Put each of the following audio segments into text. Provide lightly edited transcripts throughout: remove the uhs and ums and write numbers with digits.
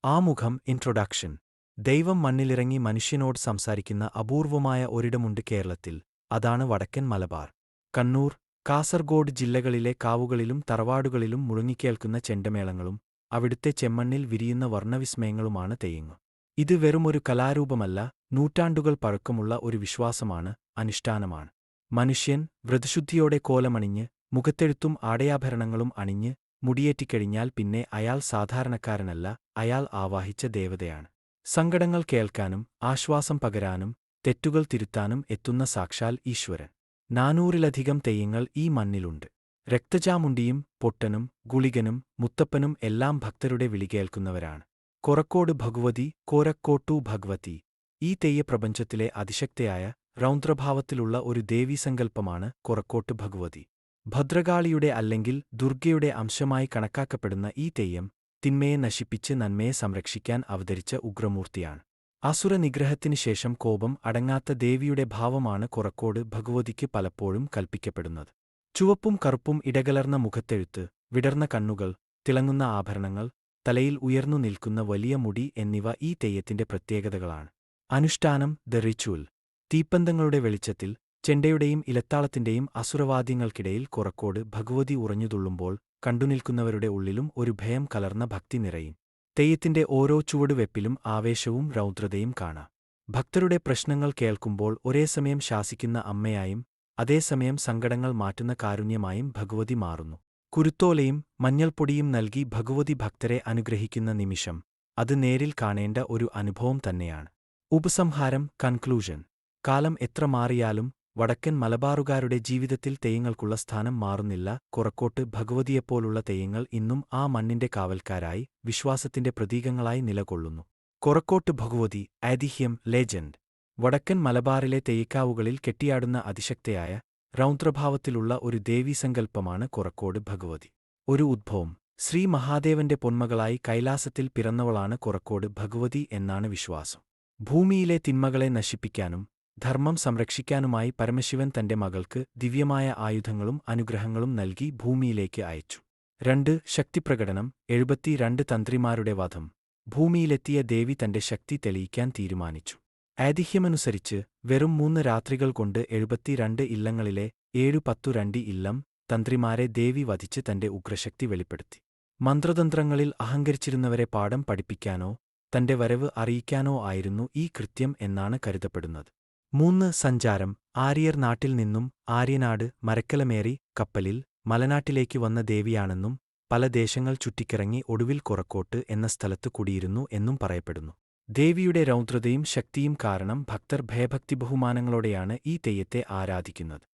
ആമുഖം ഇൻട്രൊഡക്ഷൻ. ദൈവം മണ്ണിലിറങ്ങി മനുഷ്യനോട് സംസാരിക്കുന്ന അപൂർവമായ ഒരിടമുണ്ട് കേരളത്തിൽ. അതാണ് വടക്കൻ മലബാർ. കണ്ണൂർ, കാസർഗോഡ് ജില്ലകളിലെ കാവുകളിലും തറവാടുകളിലും മുഴങ്ങിക്കേൾക്കുന്ന ചെണ്ടമേളങ്ങളും അവിടുത്തെ ചെമ്മണ്ണിൽ വിരിയുന്ന വർണ്ണവിസ്മയങ്ങളുമാണ് തെയ്യങ്ങൾ. ഇത് വെറുമൊരു കലാരൂപമല്ല, നൂറ്റാണ്ടുകൾ പഴക്കമുള്ള ഒരു വിശ്വാസമാണ്, അനുഷ്ഠാനമാണ്. മനുഷ്യൻ വ്രതശുദ്ധിയോടെ കോലമണിഞ്ഞ് മുഖത്തെഴുത്തും ആടയാഭരണങ്ങളും അണിഞ്ഞ് മുടിയേറ്റിക്കഴിഞ്ഞാൽ പിന്നെ അയാൾ സാധാരണക്കാരനല്ല, അയാൾ ആവാഹിച്ച ദേവതയാണ്. സങ്കടങ്ങൾ കേൾക്കാനും ആശ്വാസം പകരാനും തെറ്റുകൾ തിരുത്താനും എത്തുന്ന സാക്ഷാൽ ഈശ്വരൻ. 400-ലധികം തെയ്യങ്ങൾ ഈ മണ്ണിലുണ്ട്. രക്തചാമുണ്ടിയും പൊട്ടനും ഗുളികനും മുത്തപ്പനും എല്ലാം ഭക്തരുടെ വിളി കേൾക്കുന്നവരാണ്. കൊറക്കോട് ഭഗവതി, കോരക്കോട്ടു ഭഗവതി. ഈ തെയ്യപ്രപഞ്ചത്തിലെ അതിശക്തയായ രൗദ്രഭാവത്തിലുള്ള ഒരു ദേവീസങ്കല്പമാണ് കൊറക്കോട്ട് ഭഗവതി. ഭദ്രകാളിയുടെ അല്ലെങ്കിൽ ദുർഗയുടെ അംശമായി കണക്കാക്കപ്പെടുന്ന ഈ തെയ്യം തിന്മയെ നശിപ്പിച്ച് നന്മയെ സംരക്ഷിക്കാൻ അവതരിച്ച ഉഗ്രമൂർത്തിയാണ്. അസുരനിഗ്രഹത്തിനു ശേഷം കോപം അടങ്ങാത്ത ദേവിയുടെ ഭാവമാണ് കൊറക്കോട് ഭഗവതിക്ക് പലപ്പോഴും കൽപ്പിക്കപ്പെടുന്നത്. ചുവപ്പും കറുപ്പും ഇടകലർന്ന മുഖത്തെഴുത്ത്, വിടർന്ന കണ്ണുകൾ, തിളങ്ങുന്ന ആഭരണങ്ങൾ, തലയിൽ ഉയർന്നു നിൽക്കുന്ന വലിയ മുടി എന്നിവ ഈ തെയ്യത്തിന്റെ പ്രത്യേകതകളാണ്. അനുഷ്ഠാനം, ദ റിച്വൽ. തീപ്പന്തങ്ങളുടെ വെളിച്ചത്തിൽ ചെണ്ടയുടെയും ഇലത്താളത്തിന്റെയും അസുരവാദ്യങ്ങൾക്കിടയിൽ കൊറക്കോട് ഭഗവതി ഉറഞ്ഞുതുള്ളുമ്പോൾ കണ്ടുനിൽക്കുന്നവരുടെ ഉള്ളിലും ഒരു ഭയം കലർന്ന ഭക്തി നിറയും. തെയ്യത്തിന്റെ ഓരോ ചുവടുവെപ്പിലും ആവേശവും രൗദ്രതയും കാണാം. ഭക്തരുടെ പ്രശ്നങ്ങൾ കേൾക്കുമ്പോൾ ഒരേസമയം ശാസിക്കുന്ന അമ്മയായും അതേസമയം സങ്കടങ്ങൾ മാറ്റുന്ന കാരുണ്യമായും ഭഗവതി മാറുന്നു. കുരുത്തോലയും മഞ്ഞൾപ്പൊടിയും നൽകി ഭഗവതി ഭക്തരെ അനുഗ്രഹിക്കുന്ന നിമിഷം അത് നേരിൽ കാണേണ്ട ഒരു അനുഭവം തന്നെയാണ്. ഉപസംഹാരം, കൺക്ലൂഷൻ. കാലം എത്ര മാറിയാലും വടക്കൻ മലബാറുകാരുടെ ജീവിതത്തിൽ തെയ്യങ്ങൾക്കുള്ള സ്ഥാനം മാറുന്നില്ല. കൊറക്കോട്ട് ഭഗവതിയെപ്പോലുള്ള തെയ്യങ്ങൾ ഇന്നും ആ മണ്ണിന്റെ കാവൽക്കാരായി, വിശ്വാസത്തിന്റെ പ്രതീകങ്ങളായി നിലകൊള്ളുന്നു. കൊറക്കോട്ട് ഭഗവതി, ഐതിഹ്യം, ലെജൻഡ്. വടക്കൻ മലബാറിലെ തെയ്യക്കാവുകളിൽ കെട്ടിയാടുന്ന അതിശക്തയായ രൗദ്രഭാവത്തിലുള്ള ഒരു ദേവീസങ്കല്പമാണ് കൊറക്കോട് ഭഗവതി. ഒരു ഉദ്ഭവം. ശ്രീ മഹാദേവന്റെ പൊന്മകളായി കൈലാസത്തിൽ പിറന്നവളാണ് കൊറക്കോട് ഭഗവതി എന്നാണ് വിശ്വാസം. ഭൂമിയിലെ തിന്മകളെ നശിപ്പിക്കാനും ധർമ്മം സംരക്ഷിക്കാനുമായി പരമശിവൻ തന്റെ മകൾക്ക് ദിവ്യമായ ആയുധങ്ങളും അനുഗ്രഹങ്ങളും നൽകി ഭൂമിയിലേക്ക് അയച്ചു. 2. ശക്തിപ്രകടനം. 72 തന്ത്രിമാരുടെ വധം. ഭൂമിയിലെത്തിയ ദേവി തന്റെ ശക്തി തെളിയിക്കാൻ തീരുമാനിച്ചു. ഐതിഹ്യമനുസരിച്ച് വെറും 3 രാത്രികൾ കൊണ്ട് 72 ഇല്ലങ്ങളിലെ 712 ഇല്ലം തന്ത്രിമാരെ ദേവി വധിച്ച് തന്റെ ഉഗ്രശക്തി വെളിപ്പെടുത്തി. മന്ത്രതന്ത്രങ്ങളിൽ അഹങ്കരിച്ചിരുന്നവരെ പാഠം പഠിപ്പിക്കാനോ തന്റെ വരവ് അറിയിക്കാനോ ആയിരുന്നു ഈ കൃത്യം എന്നാണ് കരുതപ്പെടുന്നത്. 3. സഞ്ചാരം. ആര്യർ നാട്ടിൽ നിന്നും ആര്യനാട് മരക്കലമേറി കപ്പലിൽ മലനാട്ടിലേക്ക് വന്ന ദേവിയാണെന്നും പല ദേശങ്ങൾ ചുറ്റിക്കിറങ്ങി ഒടുവിൽ കൊറക്കോട്ട് എന്ന സ്ഥലത്ത് കുടിയിരുന്നു എന്നും പറയപ്പെടുന്നു. ദേവിയുടെ രൗദ്രതയും ശക്തിയും കാരണം ഭക്തർ ഭയഭക്തി ബഹുമാനങ്ങളോടെയാണ് ഈ തെയ്യത്തെ ആരാധിക്കുന്നത്.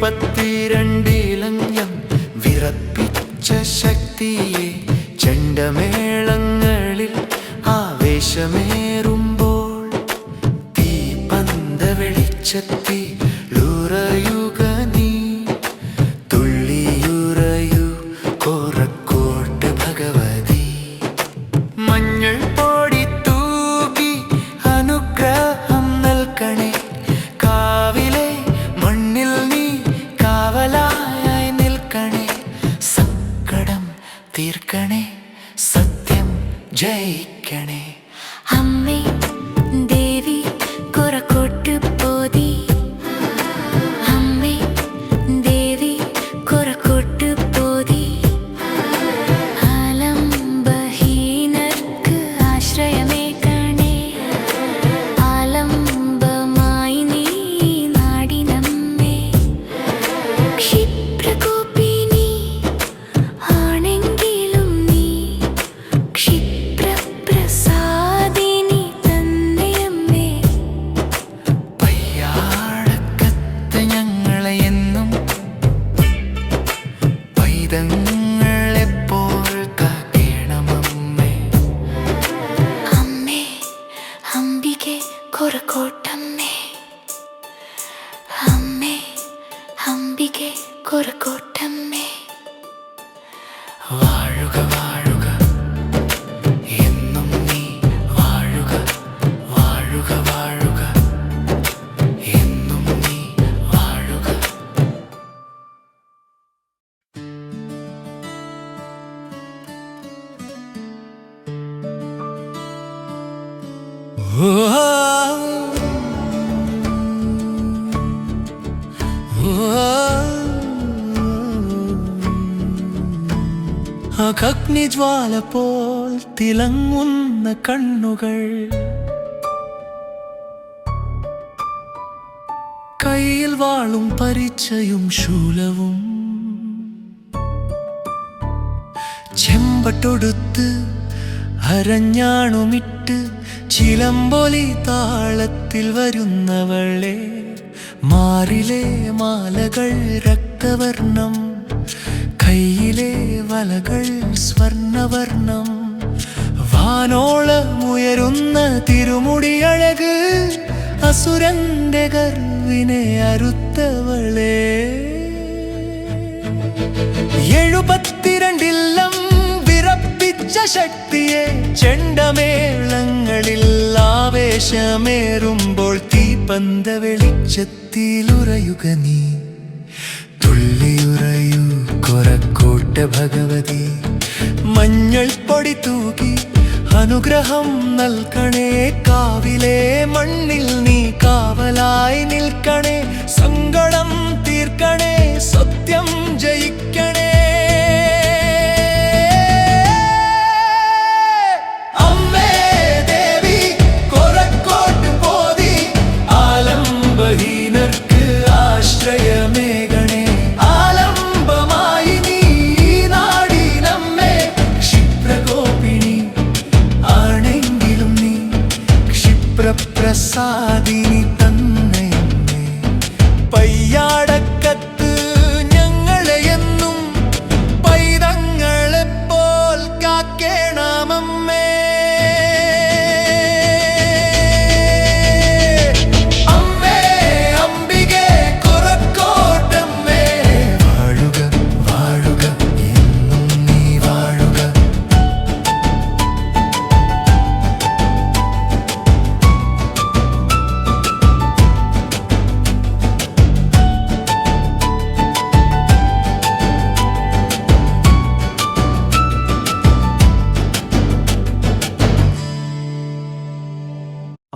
പത്തിരണ്ടിലഞ്ഞം വിറപ്പിച്ച ശക്തിയെ ചെണ്ടമേളങ്ങളിൽ ആവേശമേറുമ്പോൾ തീപന്ത വെളിച്ചത്തിലുറയുക നീ, തുള്ളിയുറയൂ കൊറക്കോട്ട് ഭഗവതി. മഞ്ഞൾ പൊടി തൂകി അനുഗ്രഹം നൽകണേ, കാവിലെ മണ്ണിൽ നീ കാവലായി നിൽക്കണേ. സങ്കടം തീർക്കണേ, സത്യം ജയിക്കണേ. അമ്മേ ദേവി കൊറക്കോട്ട് പോതി. അംബികെ കൊറക്കോട്ടമ്മേ വാഴുക വാഴുക എന്നും നീ വാഴുക വാഴുക വാഴുക എന്നും നീ വാഴുക. അഗ്നിജ്വാല പോൽ തിളങ്ങുന്ന കണ്ണുകൾ, കയ്യിൽ വാളും പരിചയും ശൂലവും, ചെമ്പട്ടൊടുത്ത് അരഞ്ഞാണുമിട്ട് ചിലമ്പൊലി താളത്തിൽ വരുന്നവളെ, മാറിലെ മാലകൾ രക്തവർണം, കയ്യിലെ വലകൾ സ്വർണവർണം, വാനോളമുയരുന്ന തിരുമുടിയഴക് അസുരന്റെ ഗർവിനെ അറുത്തവളെ. 72 വിറപ്പിച്ച ശക്തിയെ ചെണ്ടമേളങ്ങളിൽ ആവേശമേറുമ്പോൾ തീപ്പന്ത വെളിച്ചത്തിലുറയുക നീ, തുള്ളിയുറയൂ കൊറക്കോട്ട ഭഗവതി. മഞ്ഞൾ പൊടി തൂകി അനുഗ്രഹം നൽകണേ, കാവിലെ മണ്ണിൽ നീ കാവലായി നിൽക്കണേ, സങ്കടം തീർക്കണേ, സത്യം ജയിക്കണേ. അമ്മേ ദേവി കൊറക്കോട്ട് പോതി, ആലംബഹീനർക്ക് ആശ്രയമേകണേ, ആലംബമായി നീ നാടിനമ്മേ. ക്ഷിപ്രകോപിണി ആണെങ്കിലും നീ ക്ഷിപ്രപ്രസാദിനി തന്നയമ്മേ. പയ്യാടക്കത്ത് ഞങ്ങളെയെന്നും പൈതങ്ങളെപ്പോൾ കാക്കേണമമ്മേ. അമ്മേ അംബികെ കൊറക്കോട്ടമ്മേ വാഴുക വാഴുക എന്നും നീ വാഴുക.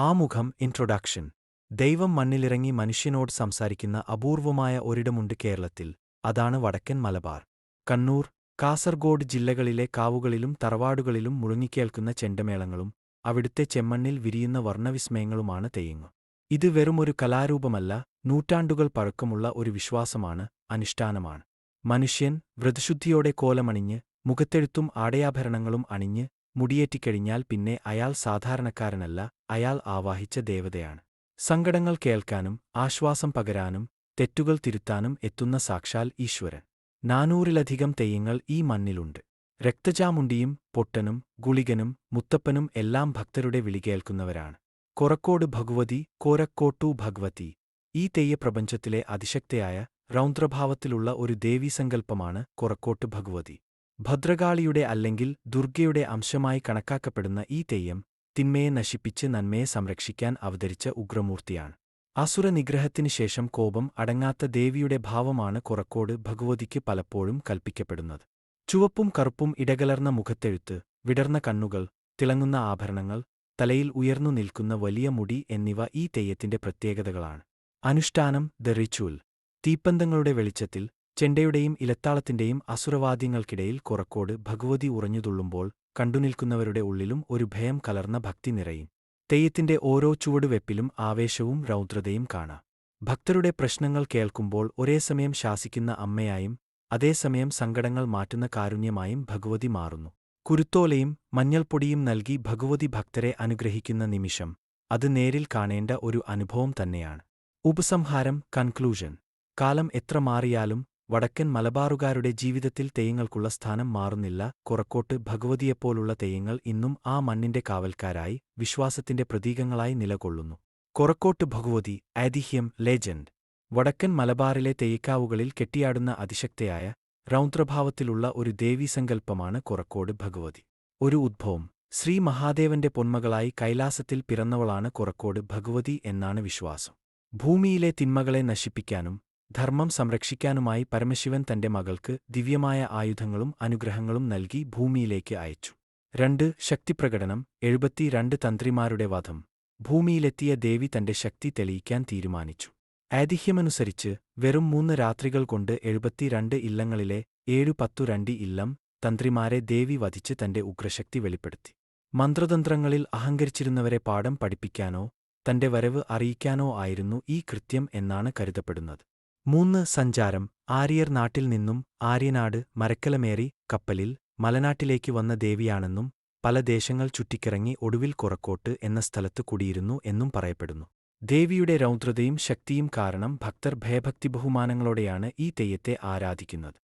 ആമുഖം ഇൻട്രൊഡക്ഷൻ. ദൈവം മണ്ണിലിറങ്ങി മനുഷ്യനോട് സംസാരിക്കുന്ന അപൂർവമായ ഒരിടമുണ്ട് കേരളത്തിൽ, അതാണ് വടക്കൻ മലബാർ. കണ്ണൂർ, കാസർഗോഡ് ജില്ലകളിലെ കാവുകളിലും തറവാടുകളിലും മുഴങ്ങിക്കേൾക്കുന്ന ചെണ്ടമേളങ്ങളും അവിടുത്തെ ചെമ്മണ്ണിൽ വിരിയുന്ന വർണ്ണവിസ്മയങ്ങളുമാണ് തെയ്യങ്ങൾ. ഇത് വെറുമൊരു കലാരൂപമല്ല, നൂറ്റാണ്ടുകൾ പഴക്കമുള്ള ഒരു വിശ്വാസമാണ്, അനുഷ്ഠാനമാണ്. മനുഷ്യൻ വ്രതശുദ്ധിയോടെ കോലമണിഞ്ഞ് മുഖത്തെഴുത്തും ആടയാഭരണങ്ങളും അണിഞ്ഞ് മുടിയേറ്റിക്കഴിഞ്ഞാൽ പിന്നെ അയാൾ സാധാരണക്കാരനല്ല, അയാൾ ആവാഹിച്ച ദേവതയാണ്. സങ്കടങ്ങൾ കേൾക്കാനും ആശ്വാസം പകരാനും തെറ്റുകൾ തിരുത്താനും എത്തുന്ന സാക്ഷാൽ ഈശ്വരൻ. 400-ലധികം തെയ്യങ്ങൾ ഈ മണ്ണിലുണ്ട്. രക്തചാമുണ്ടിയും പൊട്ടനും ഗുളികനും മുത്തപ്പനും എല്ലാം ഭക്തരുടെ വിളി കേൾക്കുന്നവരാണ്. കൊറക്കോട് ഭഗവതി, കോരക്കോട്ടു ഭഗവതി. ഈ തെയ്യപ്രപഞ്ചത്തിലെ അതിശക്തയായ രൗദ്രഭാവത്തിലുള്ള ഒരു ദേവീസങ്കല്പമാണ് കൊറക്കോട്ട് ഭഗവതി. ഭദ്രകാളിയുടെ അല്ലെങ്കിൽ ദുർഗയുടെ അംശമായി കണക്കാക്കപ്പെടുന്ന ഈ തെയ്യം തിന്മയെ നശിപ്പിച്ച് നന്മയെ സംരക്ഷിക്കാൻ അവതരിച്ച ഉഗ്രമൂർത്തിയാണ്. അസുരനിഗ്രഹത്തിനു ശേഷം കോപം അടങ്ങാത്ത ദേവിയുടെ ഭാവമാണ് കൊറക്കോട് ഭഗവതിക്ക് പലപ്പോഴും കൽപ്പിക്കപ്പെടുന്നത്. ചുവപ്പും കറുപ്പും ഇടകലർന്ന മുഖത്തെഴുത്ത്, വിടർന്ന കണ്ണുകൾ, തിളങ്ങുന്ന ആഭരണങ്ങൾ, തലയിൽ ഉയർന്നു നിൽക്കുന്ന വലിയ മുടി എന്നിവ ഈ തെയ്യത്തിന്റെ പ്രത്യേകതകളാണ്. അനുഷ്ഠാനം ദ റിച്വൽ. തീപ്പന്തങ്ങളുടെ വെളിച്ചത്തിൽ ചെണ്ടയുടെയും ഇലത്താളത്തിന്റെയും അസുരവാദ്യങ്ങൾക്കിടയിൽ കൊറക്കോട് ഭഗവതി ഉറഞ്ഞുതുള്ളുമ്പോൾ കണ്ടുനിൽക്കുന്നവരുടെ ഉള്ളിലും ഒരു ഭയം കലർന്ന ഭക്തി നിറയും. തെയ്യത്തിന്റെ ഓരോ ചുവടുവെപ്പിലും ആവേശവും രൗദ്രതയും കാണാം. ഭക്തരുടെ പ്രശ്നങ്ങൾ കേൾക്കുമ്പോൾ ഒരേസമയം ശാസിക്കുന്ന അമ്മയായും അതേസമയം സങ്കടങ്ങൾ മാറ്റുന്ന കാരുണ്യമായും ഭഗവതി മാറുന്നു. കുരുത്തോലയും മഞ്ഞൾപ്പൊടിയും നൽകി ഭഗവതി ഭക്തരെ അനുഗ്രഹിക്കുന്ന നിമിഷം അത് നേരിൽ കാണേണ്ട ഒരു അനുഭവം തന്നെയാണ്. ഉപസംഹാരം, കൺക്ലൂഷൻ. കാലം എത്ര മാറിയാലും വടക്കൻ മലബാറുകാരുടെ ജീവിതത്തിൽ തെയ്യങ്ങൾക്കുള്ള സ്ഥാനം മാറുന്നില്ല. കൊറക്കോട്ട് ഭഗവതിയെപ്പോലുള്ള തെയ്യങ്ങൾ ഇന്നും ആ മണ്ണിന്റെ കാവൽക്കാരായി, വിശ്വാസത്തിന്റെ പ്രതീകങ്ങളായി നിലകൊള്ളുന്നു. കൊറക്കോട്ട് ഭഗവതി, ഐതിഹ്യം, ലെജൻഡ്. വടക്കൻ മലബാറിലെ തെയ്ക്കാവുകളിൽ കെട്ടിയാടുന്ന അതിശക്തയായ രൗദ്രഭാവത്തിലുള്ള ഒരു ദേവീസങ്കല്പമാണ് കുറക്കോട് ഭഗവതി. ഒരു ഉദ്ഭവം ശ്രീ മഹാദേവന്റെ പൊന്മകളായി കൈലാസത്തിൽ പിറന്നവളാണ് കുറക്കോട് ഭഗവതി എന്നാണ് വിശ്വാസം. ഭൂമിയിലെ തിന്മകളെ നശിപ്പിക്കാനും ധർമ്മം സംരക്ഷിക്കാനുമായി പരമശിവൻ തന്റെ മകൾക്ക് ദിവ്യമായ ആയുധങ്ങളും അനുഗ്രഹങ്ങളും നൽകി ഭൂമിയിലേക്ക് അയച്ചു. 2 ശക്തിപ്രകടനം 72 തന്ത്രിമാരുടെ വധം. ഭൂമിയിലെത്തിയ ദേവി തന്റെ ശക്തി തെളിയിക്കാൻ തീരുമാനിച്ചു. ഐതിഹ്യമനുസരിച്ച് വെറും 3 രാത്രികൾ കൊണ്ട് 72 ഇല്ലങ്ങളിലെ 712 ഇല്ലം തന്ത്രിമാരെ ദേവി വധിച്ച് തന്റെ ഉഗ്രശക്തി വെളിപ്പെടുത്തി. മന്ത്രതന്ത്രങ്ങളിൽ അഹങ്കരിച്ചിരുന്നവരെ പാഠം പഠിപ്പിക്കാനോ തന്റെ വരവ് അറിയിക്കാനോ ആയിരുന്നു ഈ കൃത്യം എന്നാണ് കരുതപ്പെടുന്നത്. 3 സഞ്ചാരം. ആര്യർ നാട്ടിൽ നിന്നും ആര്യനാട് മരക്കലമേറി കപ്പലിൽ മലനാട്ടിലേക്ക് വന്ന ദേവിയാണെന്നും പല ദേശങ്ങൾ ചുറ്റിക്കിറങ്ങി ഒടുവിൽ കുറക്കോട്ട് എന്ന സ്ഥലത്ത് കുടിയിരുന്നു എന്നും പറയപ്പെടുന്നു. ദേവിയുടെ രൗദ്രതയും ശക്തിയും കാരണം ഭക്തർ ഭയഭക്തി ബഹുമാനങ്ങളോടെയാണ് ഈ തെയ്യത്തെ ആരാധിക്കുന്നത്.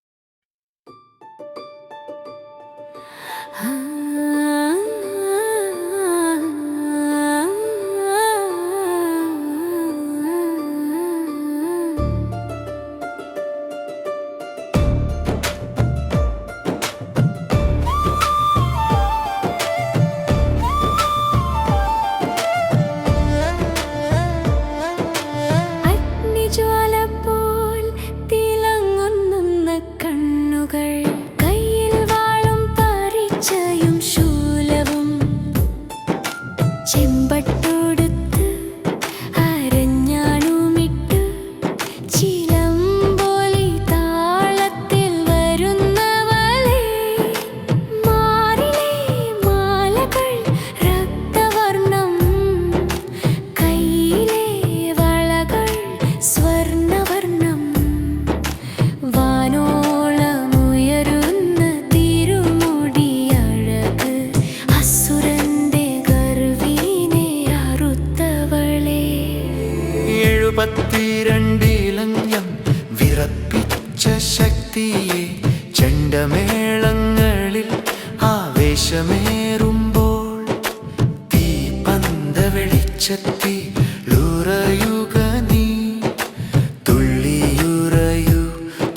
ചെമ്പട്ടോടുത്ത് അരഞ്ഞാണുമിട്ട് ചിലമ്പൊലി താളത്തിൽ വരുന്നവളെ, മാറിലെ മാലകൾ രക്തവർണം, കൈയിലെ വളകൾ സ്വർണവർണം, വാനോളമുയരുന്ന തിരുമുടി അഴക് അസുരന്റെ ഗർവീനെ അറുത്തവളെ. 72 വിറപ്പിച്ച ശക്തിയെ ചെണ്ടമേളങ്ങളിൽ ആവേശമേറുമ്പോൾ തീപന്ത വെളിച്ചത്തി ലുറയുക നീ, തുള്ളിയുറയു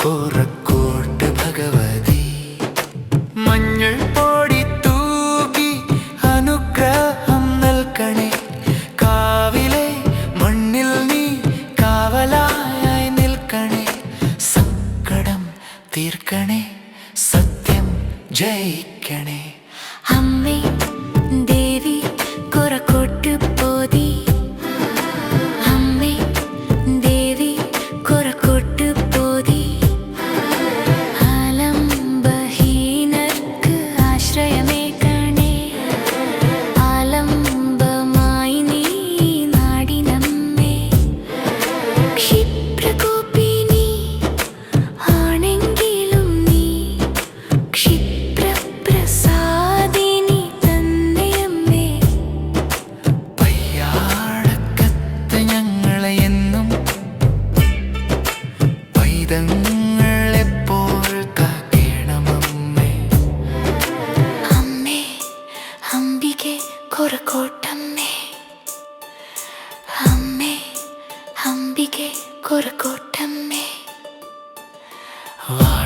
കോറക്കോട്ട് ഭഗവതി. മഞ്ഞൾ പൊടി തൂകി അനുഗ്രഹം നൽകണേ, കാവിലെ മണ്ണിൽ നീ കാവലായി നിൽക്കണേ, സങ്കടം തീർക്കണേ, സത്യം ജയിക്കണേ. അമ്മേ ദേവി കുറക്കോട്ട് പോതി, അമ്മേ ദേവി കുറക്കോട്ട് പോതി, ആലംബഹീനർക്ക് ആശ്രയമേകണേ, ആലംബമായി നീ നാടിനമ്മേ. ക്ഷിപ്രകോപിനി ആണെങ്കിലും നീ ക്ഷിപ്രപ്രസാദിനി തന്നെയമ്മേ. പയ്യാടക്കത്ത് ഞങ്ങളെ എന്നും പൈതങ്ങളെപ്പോൾ കാക്കേണമമ്മേ. അമ്മേ അംബികെ കുറക്കോട്ടമ്മേ, അമ്മേ അംബികെ കുറക്കോട്ടമ്മേ. വാഴ